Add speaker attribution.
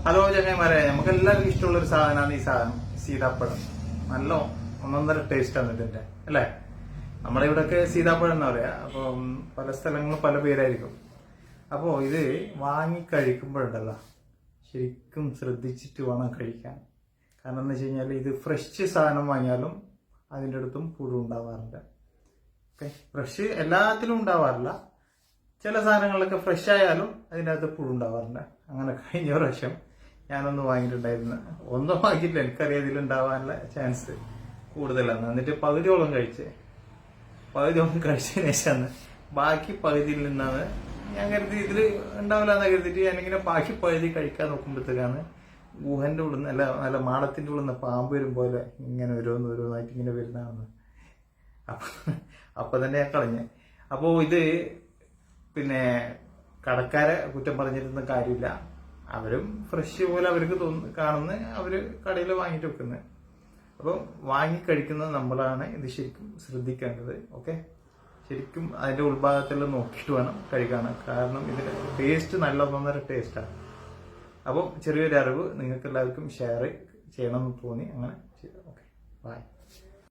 Speaker 1: Hello ചങ്ങന്മാരെ, നമുക്ക് എല്ലാവർക്കും ഇഷ്ടമുള്ളൊരു സാധനമാണ് ഈ സാധനം, സീതാപ്പഴം. നല്ല ഒന്നൊന്നര ടേസ്റ്റാണ് ഇതിന്റെ, അല്ലേ? നമ്മുടെ ഇവിടെയൊക്കെ സീതാപ്പഴം എന്നാ പറയാ. അപ്പം പല സ്ഥലങ്ങളും പല പേരായിരിക്കും. അപ്പോൾ ഇത് വാങ്ങി കഴിക്കുമ്പോഴുണ്ടല്ലോ, ശരിക്കും ശ്രദ്ധിച്ചിട്ട് വേണം കഴിക്കാൻ. കാരണം എന്ന് വെച്ച് കഴിഞ്ഞാൽ ഇത് ഫ്രഷ് സാധനം വാങ്ങിയാലും അതിൻ്റെ അടുത്തും പുഴു ഉണ്ടാവാറുണ്ട്. ഓക്കെ, ഫ്രഷ് എല്ലാത്തിലും ഉണ്ടാവാറില്ല. ചില സാധനങ്ങളിലൊക്കെ ഫ്രഷ് ആയാലും അതിൻ്റെ അകത്ത് പുഴു ഉണ്ടാവാറുണ്ട്. അങ്ങനെ കഴിഞ്ഞ പ്രാവശ്യം ഞാനൊന്ന് വാങ്ങിയിട്ടുണ്ടായിരുന്നു. ഒന്നും വാങ്ങിയില്ല, എനിക്കറിയാം ഇതിലുണ്ടാവാനുള്ള ചാൻസ് കൂടുതലാണ്. എന്നിട്ട് പകുതിയോളം കഴിച്ചതിന് ശേഷമാണ് ബാക്കി പകുതിയിൽ നിന്നാണ് ഞാൻ കരുതി ഇതിൽ ഉണ്ടാവില്ല എന്ന് കരുതിയിട്ട് ഞാനിങ്ങനെ ബാക്കി പകുതി കഴിക്കാൻ നോക്കുമ്പോഴത്തേക്കാണ് ഗുഹന്റെ ഉള്ളിൽ നിന്ന് നല്ല മാടത്തിന്റെ ഉള്ളിൽ നിന്ന് പാമ്പ് വരും പോലെ ഇങ്ങനെ ഓരോന്നായിട്ട് ഇങ്ങനെ വരുന്നതാണ്. അപ്പൊ തന്നെ ഞാൻ കളഞ്ഞ്. അപ്പോ ഇത് പിന്നെ കടക്കാരെ കുറ്റം പറഞ്ഞിരുന്ന കാര്യമില്ല. അവരും ഫ്രഷ് പോലെ അവർക്ക് കാണുന്ന അവര് കടയിൽ വാങ്ങിയിട്ട് വെക്കുന്നത്. അപ്പോൾ വാങ്ങി കഴിക്കുന്നത് നമ്മളാണ് ഇത് ശരിക്കും ശ്രദ്ധിക്കേണ്ടത്. ഓക്കെ, ശരിക്കും അതിന്റെ ഉൾഭാഗത്തെല്ലാം നോക്കിയിട്ട് വേണം കഴിക്കാൻ. കാരണം ഇതിന്റെ ടേസ്റ്റ് നല്ല ഒന്നൊന്നര ടേസ്റ്റാണ്. അപ്പോൾ ചെറിയൊരു അറിവ് നിങ്ങൾക്ക് എല്ലാവർക്കും ഷെയർ ചെയ്യണമെന്ന് തോന്നി, അങ്ങനെ ചെയ്തു. Okay, by.